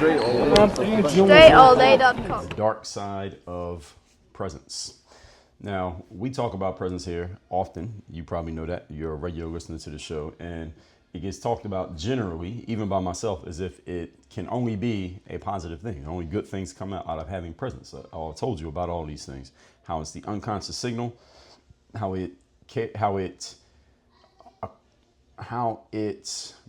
StraighTallDay.com. The dark side of presence. Now, we talk about presence here often. You probably know that. You're a regular listener to the show. And it gets talked about generally, even by myself, as if it can only be a positive thing. Only good things come out of having presence. I told you about all these things. How it's the unconscious signal, how it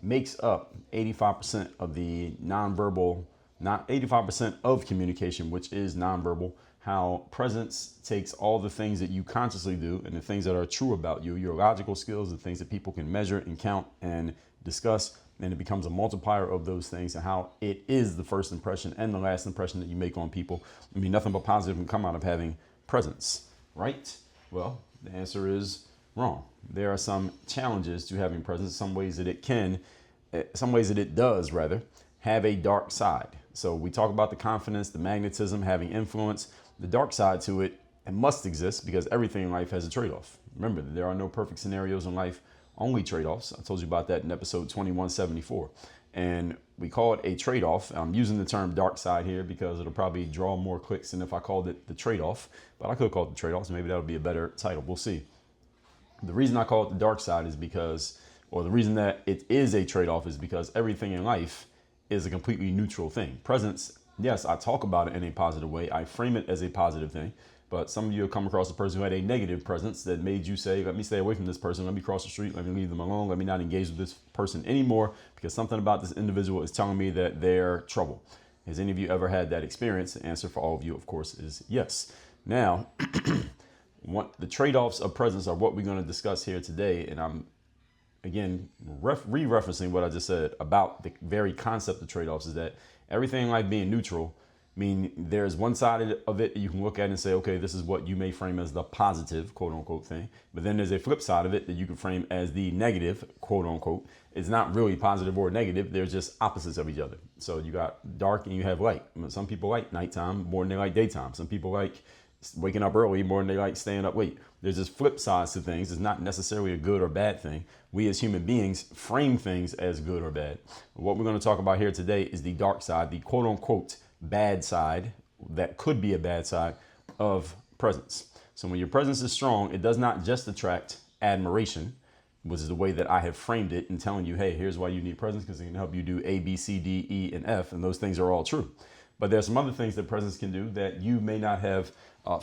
makes up 85% of the nonverbal, not 85% of communication, which is nonverbal. How presence takes all the things that you consciously do and the things that are true about you, your logical skills, the things that people can measure and count and discuss, and it becomes a multiplier of those things, and how it is the first impression and the last impression that you make on people. I mean, nothing but positive can come out of having presence, right? Well, the answer is wrong. There are some challenges to having presence, some ways that it does rather, have a dark side. So we talk about the confidence, the magnetism, having influence. The dark side to it must exist because everything in life has a trade-off. Remember, there are no perfect scenarios in life, only trade-offs. I told you about that in episode 2174. And we call it a trade-off. I'm using the term dark side here because it'll probably draw more clicks than if I called it the trade-off. But I could call it the trade-off, so maybe that'll be a better title. We'll see. The reason I call it the dark side is because, or the reason that it is a trade-off is because everything in life is a completely neutral thing. Presence, yes, I talk about it in a positive way. I frame it as a positive thing. But some of you have come across a person who had a negative presence that made you say, let me stay away from this person. Let me cross the street. Let me leave them alone. Let me not engage with this person anymore because something about this individual is telling me that they're trouble. Has any of you ever had that experience? The answer for all of you, of course, is yes. Now, the trade-offs of presence are what we're going to discuss here today. And I'm, again, re-referencing what I just said about the very concept of trade-offs is that everything in life being neutral, mean there's one side of it you can look at and say, okay, this is what you may frame as the positive, quote unquote, thing. But then there's a flip side of it that you can frame as the negative, quote unquote. It's not really positive or negative. They're just opposites of each other. So you got dark and you have light. Some people like nighttime more than they like daytime. Some people like waking up early more than they like staying up late. There's just flip sides to things. It's not necessarily a good or bad thing. We as human beings frame things as good or bad. What we're going to talk about here today is the dark side, the quote unquote bad side, that could be a bad side of presence. So when your presence is strong, it does not just attract admiration, which is the way that I have framed it in telling you, hey, here's why you need presence, because it can help you do A, B, C, D, E, and F, and those things are all true. But there's some other things that presence can do that you may not have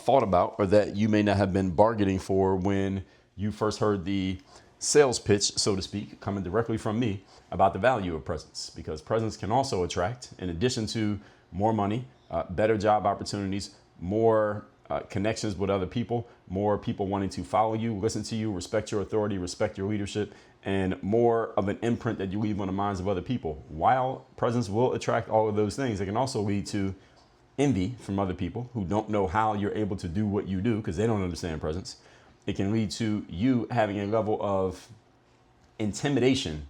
thought about, or that you may not have been bargaining for when you first heard the sales pitch, so to speak, coming directly from me about the value of presence, because presence can also attract, in addition to more money, better job opportunities, more connections with other people, more people wanting to follow you, listen to you, respect your authority, respect your leadership, and more of an imprint that you leave on the minds of other people. While presence will attract all of those things, it can also lead to envy from other people who don't know how you're able to do what you do because they don't understand presence. It can lead to you having a level of intimidation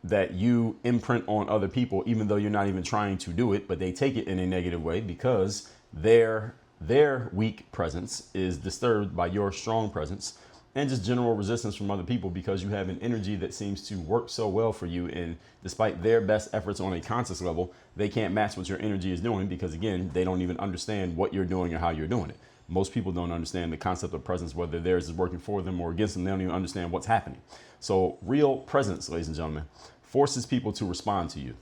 that you imprint on other people, even though you're not even trying to do it, but they take it in a negative way because their weak presence is disturbed by your strong presence, and just general resistance from other people because you have an energy that seems to work so well for you. And despite their best efforts on a conscious level, they can't match what your energy is doing because, again, they don't even understand what you're doing or how you're doing it. Most people don't understand the concept of presence, whether theirs is working for them or against them. They don't even understand what's happening. So real presence, ladies and gentlemen, forces people to respond to you.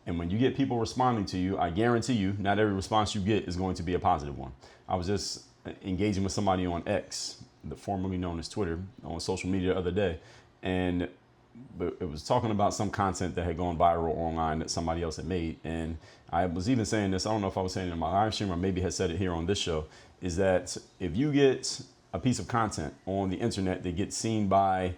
And when you get people responding to you, I guarantee you, not every response you get is going to be a positive one. I was just engaging with somebody on X, formerly known as Twitter, on social media the other day. And it was talking about some content that had gone viral online that somebody else had made. And I was even saying this, I don't know if I was saying it in my live stream or maybe had said it here on this show, is that if you get a piece of content on the internet that gets seen by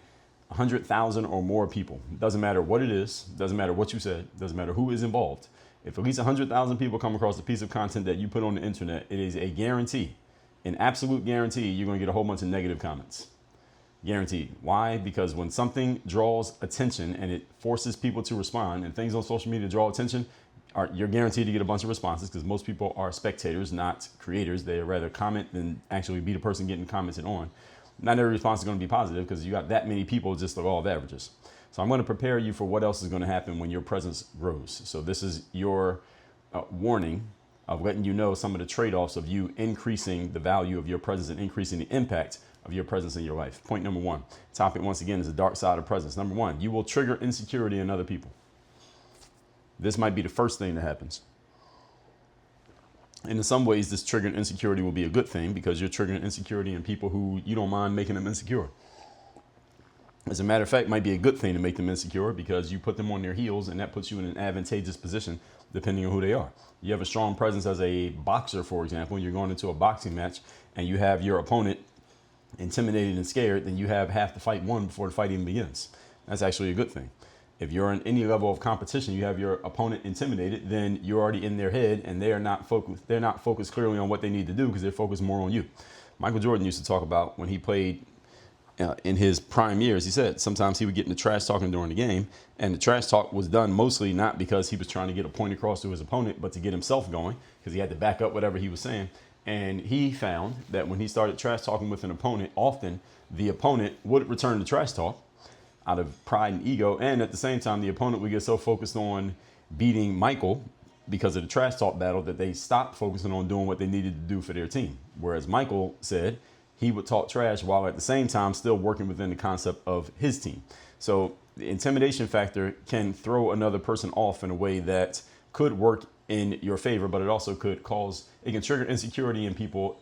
100,000 or more people, doesn't matter what it is, doesn't matter what you said, doesn't matter who is involved. If at least 100,000 people come across a piece of content that you put on the internet, it is a guarantee, an absolute guarantee, you're going to get a whole bunch of negative comments. Guaranteed. Why? Because when something draws attention and it forces people to respond, and things on social media draw attention, you're guaranteed to get a bunch of responses because most people are spectators, not creators. They rather comment than actually be the person getting commented on. Not every response is going to be positive because you got that many people, just the law of averages. So I'm going to prepare you for what else is going to happen when your presence grows. So this is your warning of letting you know some of the trade-offs of you increasing the value of your presence and increasing the impact of your presence in your life. Point number one, topic once again is the dark side of presence. Number one, you will trigger insecurity in other people. This might be the first thing that happens. And in some ways, this triggering insecurity will be a good thing because you're triggering insecurity in people who you don't mind making them insecure. As a matter of fact, it might be a good thing to make them insecure because you put them on their heels and that puts you in an advantageous position depending on who they are. You have a strong presence as a boxer, for example, and you're going into a boxing match and you have your opponent intimidated and scared, then you have half the fight won before the fight even begins. That's actually a good thing. If you're in any level of competition, you have your opponent intimidated, then you're already in their head and they're not focused clearly on what they need to do because they're focused more on you. Michael Jordan used to talk about when he played in his prime years, he said sometimes he would get into trash talking during the game, and the trash talk was done mostly not because he was trying to get a point across to his opponent, but to get himself going because he had to back up whatever he was saying. And he found that when he started trash talking with an opponent, often the opponent would return the trash talk out of pride and ego. And at the same time, the opponent would get so focused on beating Michael because of the trash talk battle that they stopped focusing on doing what they needed to do for their team. Whereas Michael said he would talk trash while at the same time still working within the concept of his team. So the intimidation factor can throw another person off in a way that could work in your favor, but it also could it can trigger insecurity in people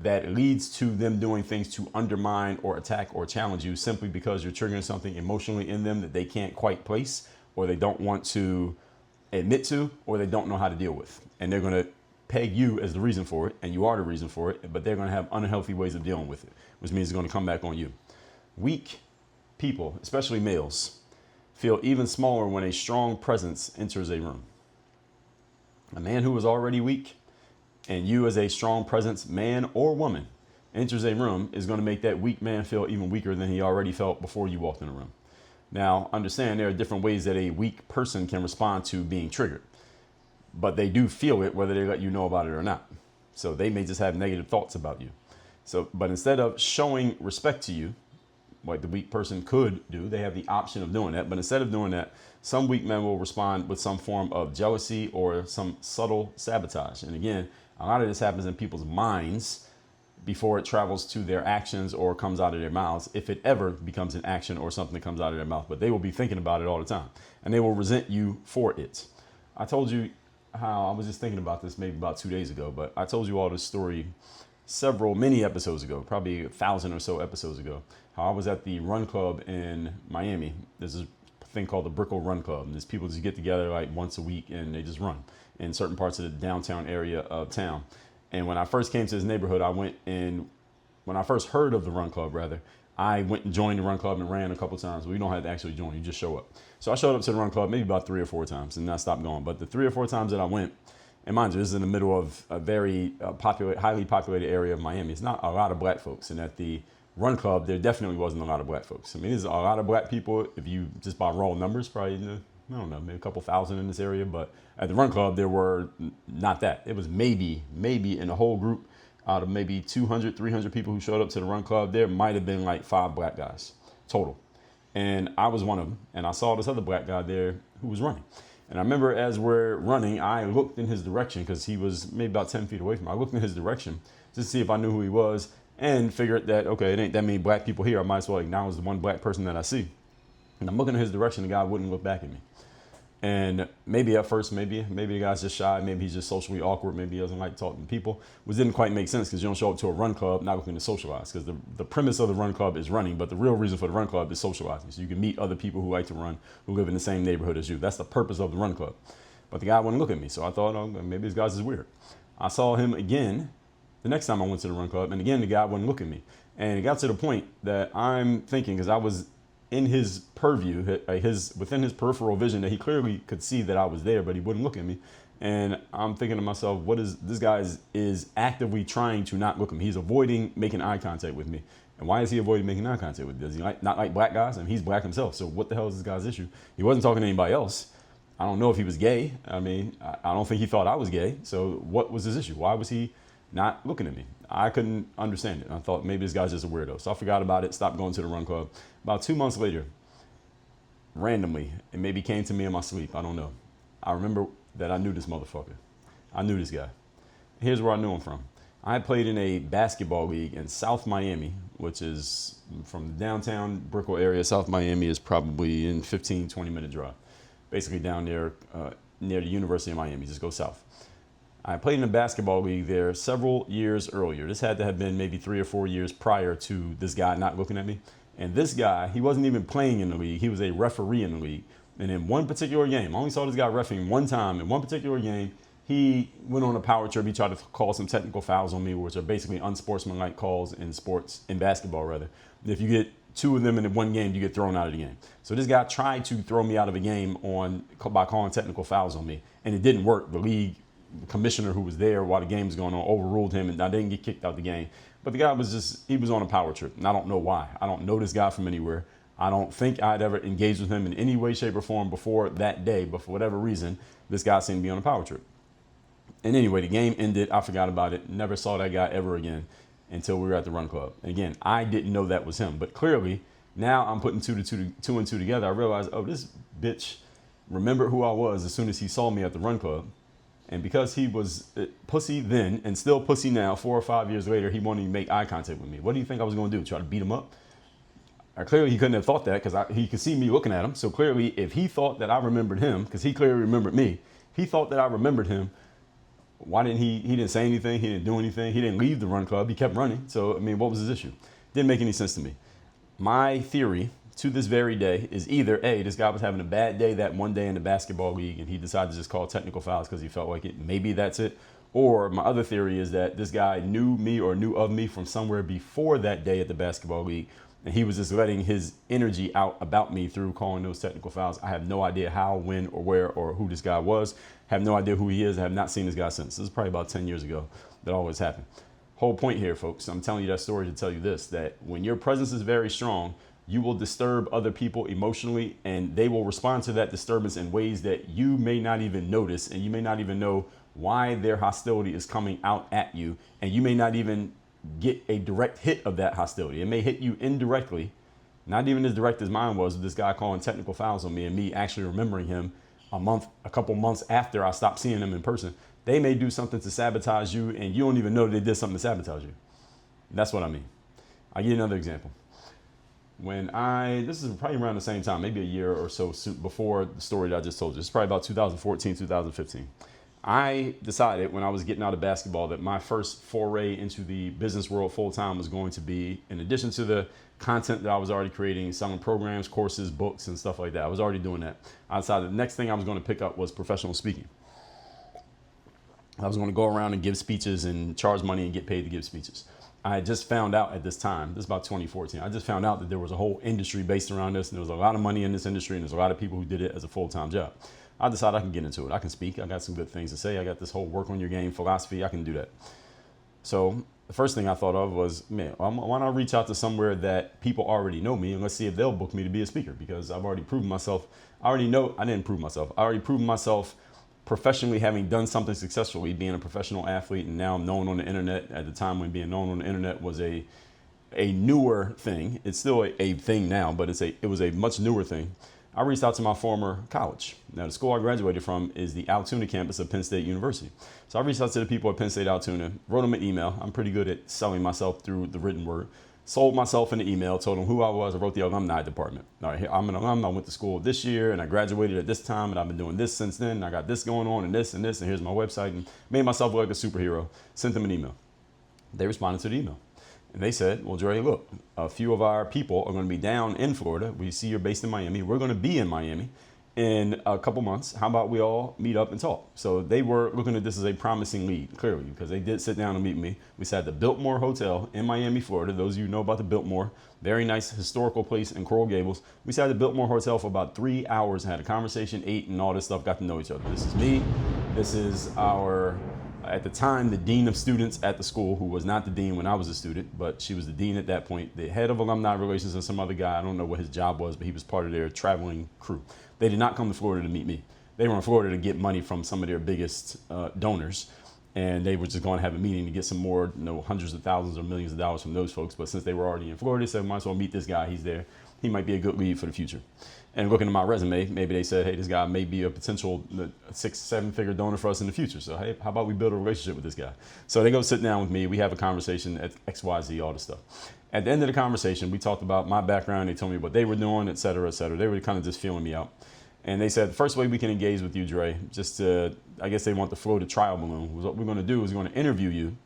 that leads to them doing things to undermine or attack or challenge you simply because you're triggering something emotionally in them that they can't quite place or they don't want to admit to or they don't know how to deal with. And they're going to peg you as the reason for it, and you are the reason for it, but they're going to have unhealthy ways of dealing with it, which means it's going to come back on you. Weak people, especially males, feel even smaller when a strong presence enters a room. A man who is already weak and you as a strong presence, man or woman, enters a room is going to make that weak man feel even weaker than he already felt before you walked in the room. Now, understand there are different ways that a weak person can respond to being triggered, but they do feel it whether they let you know about it or not. So they may just have negative thoughts about you. But instead of showing respect to you, like the weak person could do, they have the option of doing that. But instead of doing that, some weak men will respond with some form of jealousy or some subtle sabotage. And again, a lot of this happens in people's minds before it travels to their actions or comes out of their mouths, if it ever becomes an action or something that comes out of their mouth. But they will be thinking about it all the time, and they will resent you for it. I told you how I was just thinking about this maybe about 2 days ago, but I told you all this story many episodes ago, probably 1,000 or so episodes ago, how I was at the run club in Miami. There's a thing called the Brickell Run Club. And there's people just get together like once a week and they just run in certain parts of the downtown area of town. And when I first came to this neighborhood, when I first heard of the run club, I went and joined the run club and ran a couple times. Well, you don't have to actually join, you just show up. So I showed up to the run club maybe about 3 or 4 times and then I stopped going. But the 3 or 4 times that I went, and mind you, this is in the middle of a very highly populated area of Miami. It's not a lot of black folks. And at the run club, there definitely wasn't a lot of black folks. I mean, there's a lot of black people, if you just by raw numbers, probably, I don't know, maybe a couple thousand in this area. But at the run club, there were not that. It was maybe in the whole group, out of maybe 200, 300 people who showed up to the run club, there might have been like 5 black guys total. And I was one of them. And I saw this other black guy there who was running. And I remember as we're running, I looked in his direction because he was maybe about 10 feet away from me. I looked in his direction just to see if I knew who he was and figured that, okay, it ain't that many black people here. I might as well acknowledge the one black person that I see. And I'm looking in his direction. The guy wouldn't look back at me. And maybe at first, maybe the guy's just shy. Maybe he's just socially awkward. Maybe he doesn't like talking to people, which didn't quite make sense because you don't show up to a run club not looking to socialize, because the premise of the run club is running, but the real reason for the run club is socializing. So you can meet other people who like to run, who live in the same neighborhood as you. That's the purpose of the run club. But the guy wouldn't look at me. So I thought, oh, maybe this guy's just weird. I saw him again the next time I went to the run club. And again, the guy wouldn't look at me. And it got to the point that I'm thinking, because I was in his purview, within his peripheral vision, that he clearly could see that I was there, but he wouldn't look at me. And I'm thinking to myself, this guy is actively trying to not look at me. He's avoiding making eye contact with me. And why is he avoiding making eye contact with me? Does he not like black guys? I mean, he's black himself. So what the hell is this guy's issue? He wasn't talking to anybody else. I don't know if he was gay. I mean, I don't think he thought I was gay. So what was his issue? Why was he not looking at me? I couldn't understand it. I thought maybe this guy's just a weirdo. So I forgot about it, stopped going to the run club. About 2 months later, randomly, it maybe came to me in my sleep. I don't know. I remember that I knew this motherfucker. I knew this guy. Here's where I knew him from. I played in a basketball league in South Miami, which is from the downtown Brickell area. South Miami is probably in 15, 20-minute drive. Basically down there near the University of Miami. Just go south. I played in a basketball league there several years earlier. This had to have been maybe 3 or 4 years prior to this guy not looking at me. And this guy, he wasn't even playing in the league. He was a referee in the league. And in one particular game, I only saw this guy reffing one time. In one particular game, he went on a power trip. He tried to call some technical fouls on me, which are basically unsportsmanlike calls in sports, in basketball rather. If you get 2 of them in one game, you get thrown out of the game. So this guy tried to throw me out of a game by calling technical fouls on me, and it didn't work. The league commissioner who was there while the game was going on overruled him, and I didn't get kicked out the game. But the guy he was on a power trip, and I don't know why. I don't know this guy from anywhere. I don't think I'd ever engaged with him in any way, shape, or form before that day, but for whatever reason, this guy seemed to be on a power trip. And anyway, the game ended. I forgot about it. Never saw that guy ever again until we were at the run club. And again, I didn't know that was him. But clearly, now I'm putting two and two together. I realized, oh, this bitch remembered who I was as soon as he saw me at the run club. And because he was pussy then and still pussy now, 4 or 5 years later, he wanted to make eye contact with me. What do you think I was going to do? Try to beat him up? Clearly, he couldn't have thought that because he could see me looking at him. So clearly, if he thought that I remembered him, because he clearly remembered me, he thought that I remembered him. Why didn't he didn't say anything. He didn't do anything. He didn't leave the run club. He kept running. So, I mean, what was his issue? Didn't make any sense to me. My theory to this very day is either A, this guy was having a bad day that one day in the basketball league and he decided to just call technical fouls because he felt like it. Maybe that's it. Or my other theory is that this guy knew me or knew of me from somewhere before that day at the basketball league. And he was just letting his energy out about me through calling those technical fouls. I have no idea how, when, or where, or who this guy was. Have no idea who he is. I have not seen this guy since. This is probably about 10 years ago that all this happened. Whole point here, folks, I'm telling you that story to tell you this, that when your presence is very strong, you will disturb other people emotionally, and they will respond to that disturbance in ways that you may not even notice, and you may not even know why their hostility is coming out at you, and you may not even get a direct hit of that hostility. It may hit you indirectly, not even as direct as mine was with this guy calling technical fouls on me and me actually remembering him a couple months after I stopped seeing him in person. They may do something to sabotage you and you don't even know they did something to sabotage you. That's what I mean. I'll give you another example. This is probably around the same time, maybe a year or so before the story that I just told you. It's probably about 2014, 2015. I decided when I was getting out of basketball that my first foray into the business world full time was going to be, in addition to the content that I was already creating, selling programs, courses, books, and stuff like that. I was already doing that. I decided the next thing I was going to pick up was professional speaking. I was going to go around and give speeches and charge money and get paid to give speeches. I had just found out at this time, this is about 2014, I just found out that there was a whole industry based around this, and there was a lot of money in this industry, and there's a lot of people who did it as a full-time job. I decided I can get into it. I can speak. I got some good things to say. I got this whole work on your game philosophy. I can do that. So the first thing I thought of was, man, why not reach out to somewhere that people already know me and let's see if they'll book me to be a speaker, because I've already proven myself. I didn't prove myself. I already proven myself professionally, having done something successfully, being a professional athlete, and now I'm known on the internet. At the time when being known on the internet was a newer thing. It's still a thing now, but it was a much newer thing. I reached out to my former college. Now, the school I graduated from is the Altoona campus of Penn State University. So I reached out to the people at Penn State Altoona, wrote them an email. I'm pretty good at selling myself through the written word. Sold myself in the email, told them who I was. I wrote the alumni department. All right, I'm an alumni. I went to school this year, and I graduated at this time, and I've been doing this since then. And I got this going on, and this, and this, and here's my website, and made myself look like a superhero. Sent them an email. They responded to the email. And they said, well, Dre, look, a few of our people are going to be down in Florida. We see you're based in Miami. We're going to be in Miami in a couple months. How about we all meet up and talk? So they were looking at this as a promising lead, clearly, because they did sit down and meet me. We sat at the Biltmore Hotel in Miami, Florida. Those of you who know about the Biltmore, very nice historical place in Coral Gables. We sat at the Biltmore Hotel for about 3 hours, had a conversation, ate, and all this stuff, got to know each other. This is me. This is at the time, the dean of students at the school, who was not the dean when I was a student, but she was the dean at that point, the head of alumni relations, and some other guy. I don't know what his job was, but he was part of their traveling crew. They did not come to Florida to meet me. They were in Florida to get money from some of their biggest donors, and they were just going to have a meeting to get some more, hundreds of thousands or millions of dollars from those folks. But since they were already in Florida, they said, might as well meet this guy. He's there. he might be a good lead for the future. And looking at my resume, maybe they said, hey, this guy may be a potential 6-7-figure donor for us in the future. So, hey, how about we build a relationship with this guy? So they go sit down with me. We have a conversation at XYZ, all this stuff. At the end of the conversation, we talked about my background. They told me what they were doing, et cetera, et cetera. They were kind of just feeling me out. And they said, the first way we can engage with you, Dre, just to, I guess they want to float a trial balloon. What we're going to do is we're going to interview you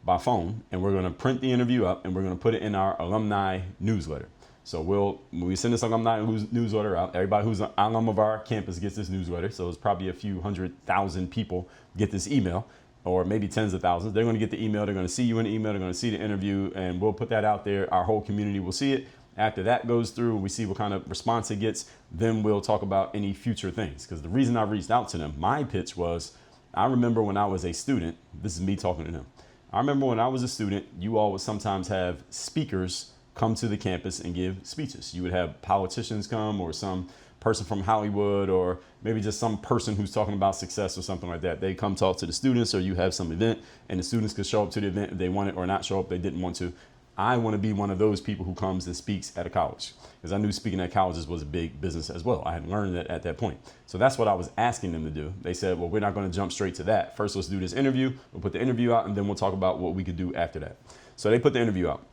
by phone, and we're going to print the interview up, and we're going to put it in our alumni newsletter. So when we send this alumni newsletter out, everybody who's an alum of our campus gets this newsletter. So it's probably a few 100,000 people get this email, or maybe tens of thousands. They're going to get the email. They're going to see you in the email. They're going to see the interview, and we'll put that out there. Our whole community will see it. After that goes through, we see what kind of response it gets. Then we'll talk about any future things. Because the reason I reached out to them, my pitch was, I remember when I was a student, this is me talking to them. I remember when I was a student, you all would sometimes have speakers come to the campus and give speeches. You would have politicians come, or some person from Hollywood, or maybe just some person who's talking about success or something like that. They come talk to the students, or you have some event and the students could show up to the event if they wanted, or not show up if they didn't want to. I want to be one of those people who comes and speaks at a college, because I knew speaking at colleges was a big business as well. I had learned that at that point. So that's what I was asking them to do. They said, well, we're not going to jump straight to that. First, let's do this interview. We'll put the interview out, and then we'll talk about what we could do after that. So they put the interview out.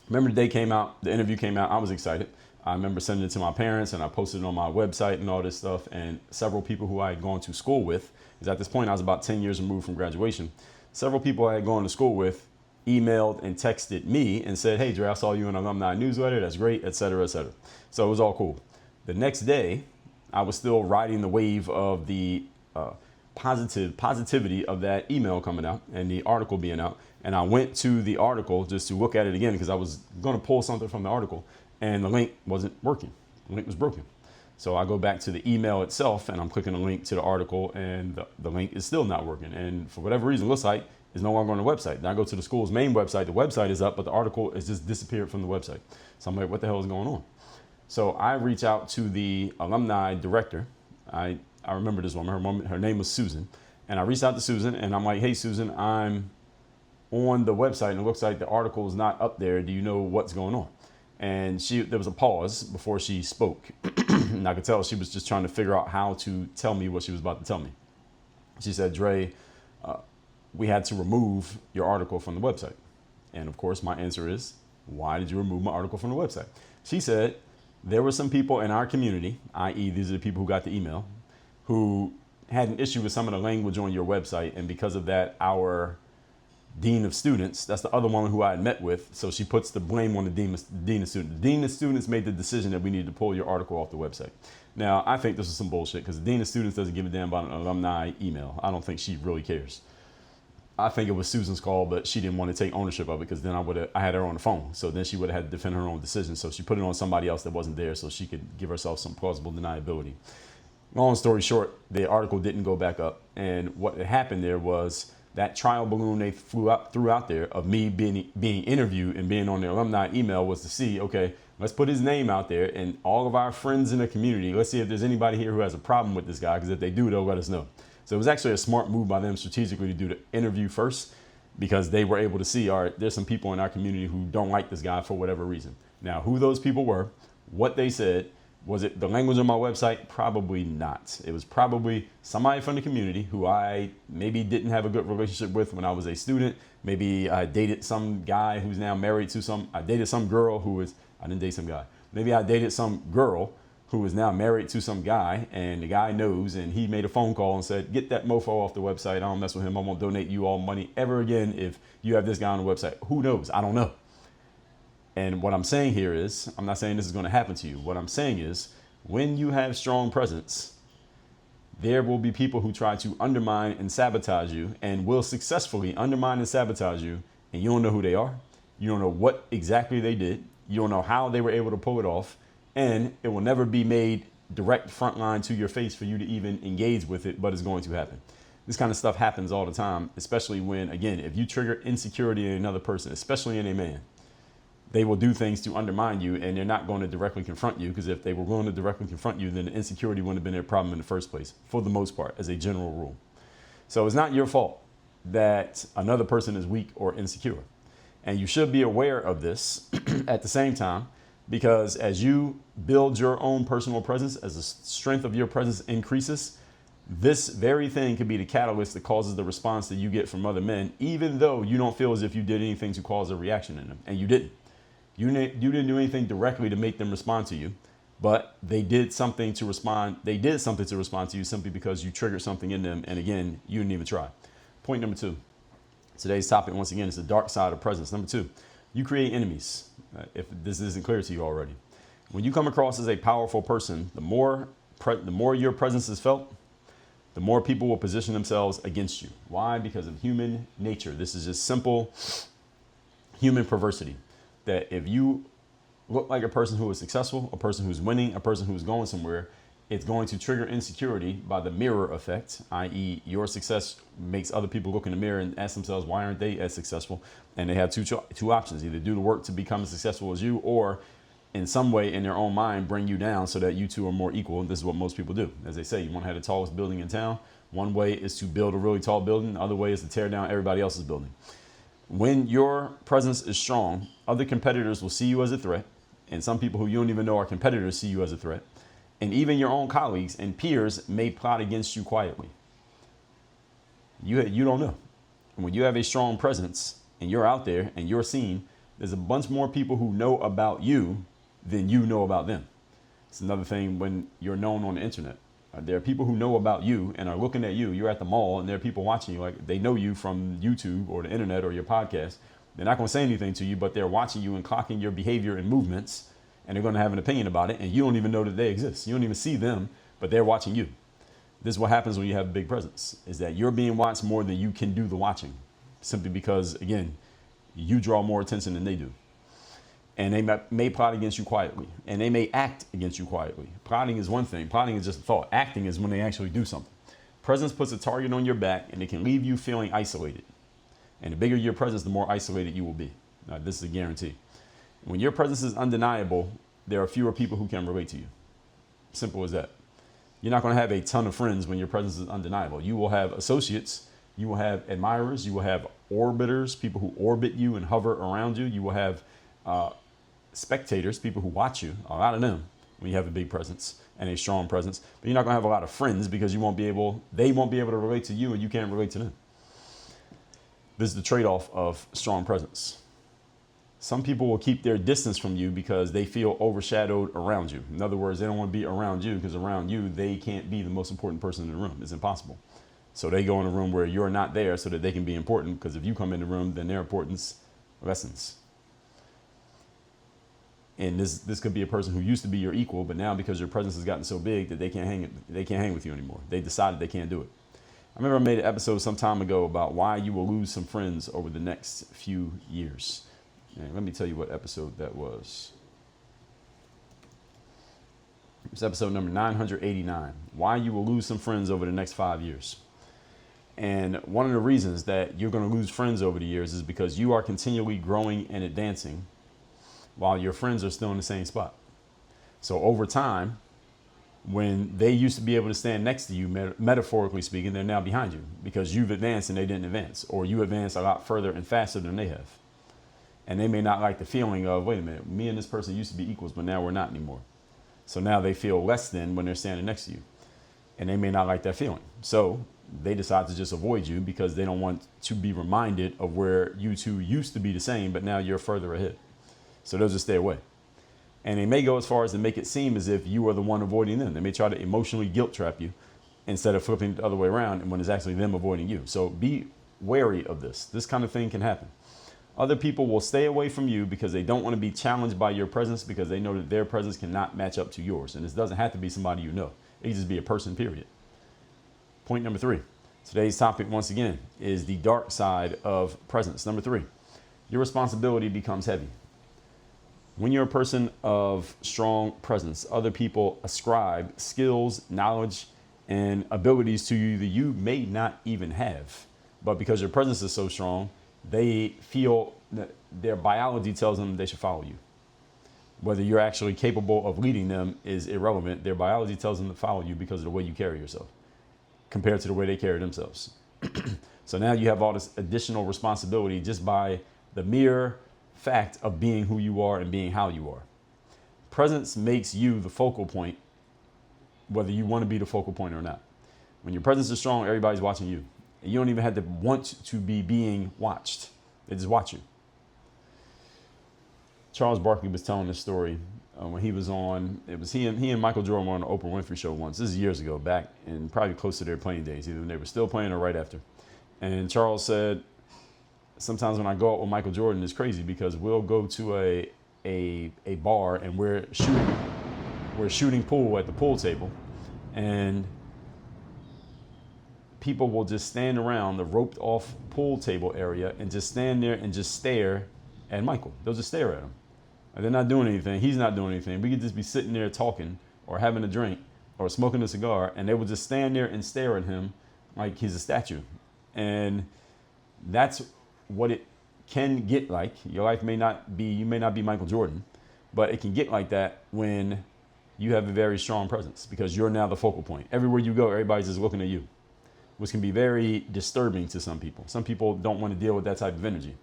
Remember the day came out, the interview came out, I was excited. I remember sending it to my parents, and I posted it on my website and all this stuff. And several people who I had gone to school with, because at this point I was about 10 years removed from graduation. Several people I had gone to school with emailed and texted me and said, hey, Dre, I saw you in an alumni newsletter. That's great, et cetera, et cetera. So it was all cool. The next day, I was still riding the wave of the positivity of that email coming out and the article being out. And I went to the article just to look at it again, because I was going to pull something from the article, and the link wasn't working. The link was broken. So I go back to the email itself, and I'm clicking a link to the article, and the link is still not working. And for whatever reason, it looks like it's no longer on the website. Then I go to the school's main website. The website is up, but the article has just disappeared from the website. So I'm like, what the hell is going on? So I reach out to the alumni director. I remember this woman. Her name was Susan. And I reached out to Susan, and I'm like, hey, Susan, I'm on the website, and it looks like the article is not up there. Do you know what's going on? And there was a pause before she spoke. And I could tell she was just trying to figure out how to tell me what she was about to tell me. She said, Dre, we had to remove your article from the website. And of course, my answer is, why did you remove my article from the website? She said, there were some people in our community, i.e. these are the people who got the email, who had an issue with some of the language on your website. And because of that, our dean of students, that's the other woman who I had met with. So she puts the blame on the dean of students. The dean of students made the decision that we needed to pull your article off the website. Now, I think this is some bullshit, because the dean of students doesn't give a damn about an alumni email. I don't think she really cares. I think it was Susan's call, but she didn't want to take ownership of it, because then I had her on the phone. So then she would have had to defend her own decision. So she put it on somebody else that wasn't there, so she could give herself some plausible deniability. Long story short, the article didn't go back up. And what had happened there was that trial balloon they threw out there of me being interviewed and being on the alumni email was to see, okay, let's put his name out there, and all of our friends in the community, let's see if there's anybody here who has a problem with this guy, because if they do, they'll let us know. So it was actually a smart move by them strategically to do the interview first, because they were able to see, all right, there's some people in our community who don't like this guy for whatever reason. Now, who those people were, what they said, was it the language on my website? Probably not. It was probably somebody from the community who I maybe didn't have a good relationship with when I was a student. Maybe I dated some guy who's now married to I dated some girl I didn't date some guy. Maybe I dated some girl who is now married to some guy, and the guy knows, and he made a phone call and said, get that mofo off the website. I don't mess with him. I won't donate you all money ever again if you have this guy on the website. Who knows? I don't know. And what I'm saying here is, I'm not saying this is going to happen to you. What I'm saying is, when you have strong presence, there will be people who try to undermine and sabotage you, and will successfully undermine and sabotage you, and you don't know who they are. You don't know what exactly they did. You don't know how they were able to pull it off. And it will never be made direct front line to your face for you to even engage with it, but it's going to happen. This kind of stuff happens all the time, especially when, again, if you trigger insecurity in another person, especially in a man, they will do things to undermine you, and they're not going to directly confront you, because if they were going to directly confront you, then the insecurity wouldn't have been their problem in the first place, for the most part, as a general rule. So it's not your fault that another person is weak or insecure. And you should be aware of this. At the same time, Because as you build your own personal presence, as the strength of your presence increases, this very thing could be the catalyst that causes the response that you get from other men, even though you don't feel as if you did anything to cause a reaction in them. And you didn't. You didn't do anything directly to make them respond to you, but they did something to respond. They did something to respond to you simply because you triggered something in them. And again, you didn't even try. Point number 2. Today's topic, once again, is the dark side of presence. Number 2, you create enemies. If this isn't clear to you already, when you come across as a powerful person, the more your presence is felt, the more people will position themselves against you. Why? Because of human nature. This is just simple human perversity. That if you look like a person who is successful, a person who's winning, a person who's going somewhere, it's going to trigger insecurity by the mirror effect, i.e. your success makes other people look in the mirror and ask themselves, why aren't they as successful? And they have two options: either do the work to become as successful as you, or in some way in their own mind bring you down so that you two are more equal. And this is what most people do. As they say, you want to have the tallest building in town. One way is to build a really tall building. The other way is to tear down everybody else's building. When your presence is strong, other competitors will see you as a threat. And some people who you don't even know are competitors see you as a threat. And even your own colleagues and peers may plot against you quietly. You don't know. And when you have a strong presence and you're out there and you're seen, there's a bunch more people who know about you than you know about them. It's another thing when you're known on the internet. There are people who know about you and are looking at you. You're at the mall and there are people watching you. Like, they know you from YouTube or the internet or your podcast. They're not going to say anything to you, but they're watching you and clocking your behavior and movements. And they're going to have an opinion about it. And you don't even know that they exist. You don't even see them, but they're watching you. This is what happens when you have a big presence, is that you're being watched more than you can do the watching. Simply because, again, you draw more attention than they do. And they may plot against you quietly. And they may act against you quietly. Plotting is one thing. Plotting is just a thought. Acting is when they actually do something. Presence puts a target on your back, and it can leave you feeling isolated. And the bigger your presence, the more isolated you will be. This is a guarantee. When your presence is undeniable, there are fewer people who can relate to you. Simple as that. You're not going to have a ton of friends when your presence is undeniable. You will have associates. You will have admirers. You will have orbiters, people who orbit you and hover around you. You will have spectators, people who watch you, a lot of them, when you have a big presence and a strong presence. But you're not going to have a lot of friends because they won't be able to relate to you and you can't relate to them. This is the trade-off of strong presence. Some people will keep their distance from you because they feel overshadowed around you. In other words, they don't want to be around you because around you, they can't be the most important person in the room. It's impossible. So they go in a room where you're not there so that they can be important, because if you come in the room, then their importance lessens. And this could be a person who used to be your equal, but now because your presence has gotten so big that they can't hang with you anymore. They decided they can't do it. I remember I made an episode some time ago about why you will lose some friends over the next few years. And let me tell you what episode that was. It's episode number 989. Why you will lose some friends over the next 5 years. And one of the reasons that you're going to lose friends over the years is because you are continually growing and advancing while your friends are still in the same spot. So over time, when they used to be able to stand next to you, metaphorically speaking, they're now behind you because you've advanced and they didn't advance, or you advanced a lot further and faster than they have. And they may not like the feeling of, wait a minute, me and this person used to be equals, but now we're not anymore. So now they feel less than when they're standing next to you. And they may not like that feeling. So they decide to just avoid you because they don't want to be reminded of where you two used to be the same, but now you're further ahead. So they'll just stay away. And they may go as far as to make it seem as if you are the one avoiding them. They may try to emotionally guilt trap you instead of flipping it the other way around, and when it's actually them avoiding you. So be wary of this. This kind of thing can happen. Other people will stay away from you because they don't want to be challenged by your presence, because they know that their presence cannot match up to yours. And this doesn't have to be somebody you know. It can just be a person, period. Point number 3. Today's topic, once again, is the dark side of presence. Number 3, your responsibility becomes heavy. When you're a person of strong presence, other people ascribe skills, knowledge, and abilities to you that you may not even have. But because your presence is so strong, they feel that their biology tells them they should follow you. Whether you're actually capable of leading them is irrelevant. Their biology tells them to follow you because of the way you carry yourself compared to the way they carry themselves. So now you have all this additional responsibility just by the mere fact of being who you are and being how you are. Presence makes you the focal point, whether you want to be the focal point or not. When your presence is strong, everybody's watching you. And you don't even have to want to be being watched. They just watch you. Charles Barkley was telling this story when he was on, it was he and Michael Jordan were on the Oprah Winfrey show once. This is years ago, back in probably close to their playing days, either when they were still playing or right after. And Charles said, sometimes when I go out with Michael Jordan, it's crazy because we'll go to a bar and we're shooting pool at the pool table, and people will just stand around the roped off pool table area and just stand there and just stare at Michael. They'll just stare at him. And they're not doing anything. He's not doing anything. We could just be sitting there talking or having a drink or smoking a cigar, and they will just stand there and stare at him like he's a statue. And that's what it can get like. Your life may not be, you may not be Michael Jordan, but it can get like that when you have a very strong presence because you're now the focal point. Everywhere you go, everybody's just looking at you, which can be very disturbing to some people. Some people don't want to deal with that type of energy.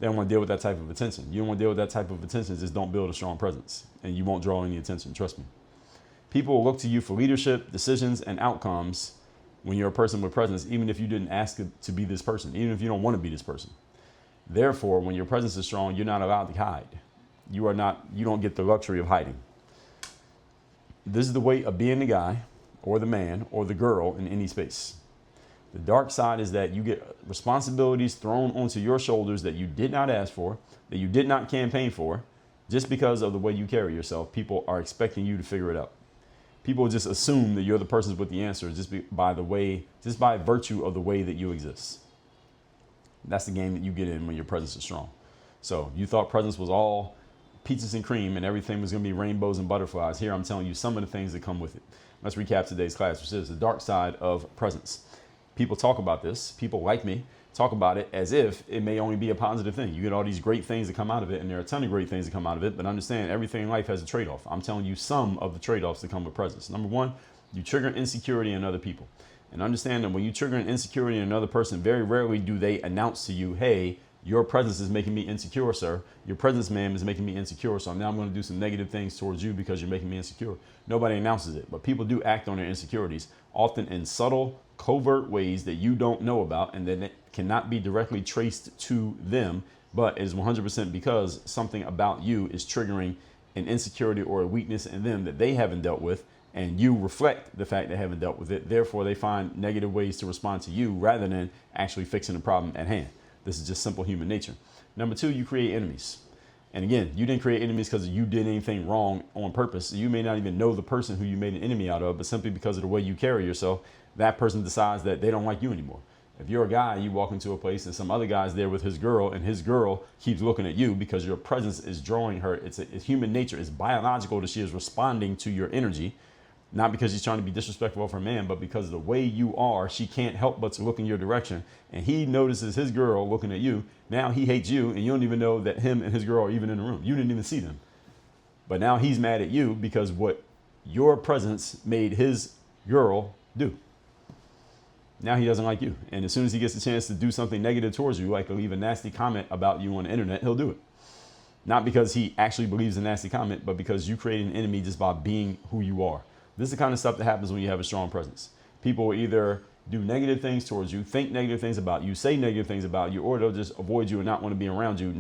They don't want to deal with that type of attention. You don't want to deal with that type of attention, just don't build a strong presence and you won't draw any attention, trust me. People will look to you for leadership, decisions, and outcomes when you're a person with presence, even if you didn't ask to be this person, even if you don't want to be this person. Therefore, when your presence is strong, you're not allowed to hide. You don't get the luxury of hiding. This is the weight of being the guy or the man or the girl in any space. The dark side is that you get responsibilities thrown onto your shoulders that you did not ask for, that you did not campaign for, just because of the way you carry yourself. People are expecting you to figure it out. People just assume that you're the person with the answer just by virtue of the way that you exist. That's the game that you get in when your presence is strong. So you thought presence was all peaches and cream and everything was going to be rainbows and butterflies. Here I'm telling you some of the things that come with it. Let's recap today's class, which is the dark side of presence. People talk about this. People like me talk about it as if it may only be a positive thing. You get all these great things that come out of it, and there are a ton of great things that come out of it, but understand everything in life has a trade-off. I'm telling you some of the trade-offs that come with presence. Number one, you trigger insecurity in other people. And understand that when you trigger an insecurity in another person, very rarely do they announce to you, hey, your presence is making me insecure, sir. Your presence, ma'am, is making me insecure, so now I'm going to do some negative things towards you because you're making me insecure. Nobody announces it, but people do act on their insecurities, often in subtle, covert ways that you don't know about and that it cannot be directly traced to them, but is 100% because something about you is triggering an insecurity or a weakness in them that they haven't dealt with, and you reflect the fact they haven't dealt with it. Therefore, they find negative ways to respond to you rather than actually fixing the problem at hand. This is just simple human nature. Number two, you create enemies. And again, you didn't create enemies because you did anything wrong on purpose. You may not even know the person who you made an enemy out of, but simply because of the way you carry yourself, that person decides that they don't like you anymore. If you're a guy, you walk into a place and some other guy's there with his girl, and his girl keeps looking at you because your presence is drawing her. It's human nature. It's biological that she is responding to your energy, not because she's trying to be disrespectful of her man, but because of the way you are, she can't help but to look in your direction. And he notices his girl looking at you. Now he hates you, and you don't even know that him and his girl are even in the room. You didn't even see them. But now he's mad at you because what your presence made his girl do. Now he doesn't like you. And as soon as he gets a chance to do something negative towards you, like to leave a nasty comment about you on the internet, he'll do it. Not because he actually believes a nasty comment, but because you create an enemy just by being who you are. This is the kind of stuff that happens when you have a strong presence. People will either do negative things towards you, think negative things about you, say negative things about you, or they'll just avoid you and not want to be around you,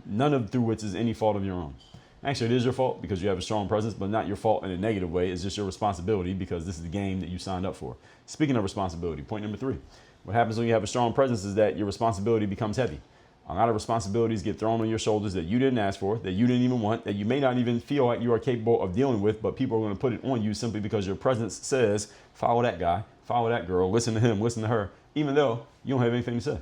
none of through which is any fault of your own. Actually, it is your fault because you have a strong presence, but not your fault in a negative way. It's just your responsibility because this is the game that you signed up for. Speaking of responsibility, point number three. What happens when you have a strong presence is that your responsibility becomes heavy. A lot of responsibilities get thrown on your shoulders that you didn't ask for, that you didn't even want, that you may not even feel like you are capable of dealing with, but people are going to put it on you simply because your presence says, follow that guy, follow that girl, listen to him, listen to her, even though you don't have anything to say.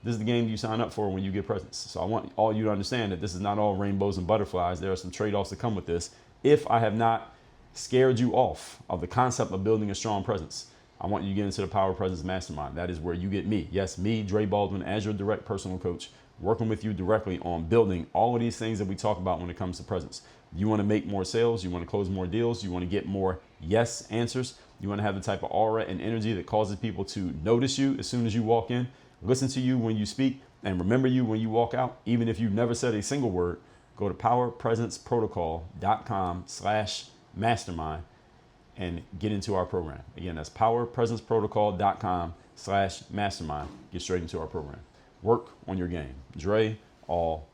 This is the game you sign up for when you get presence. So I want all you to understand that this is not all rainbows and butterflies. There are some trade-offs that come with this. If I have not scared you off of the concept of building a strong presence, I want you to get into the Power Presence Mastermind. That is where you get me. Yes, me, Dre Baldwin, as your direct personal coach, working with you directly on building all of these things that we talk about when it comes to presence. You want to make more sales. You want to close more deals. You want to get more yes answers. You want to have the type of aura and energy that causes people to notice you as soon as you walk in, listen to you when you speak, and remember you when you walk out, even if you've never said a single word. Go to powerpresenceprotocol.com/mastermind and get into our program. Again, that's powerpresenceprotocol.com/mastermind. Get straight into our program. Work on your game. Dre, all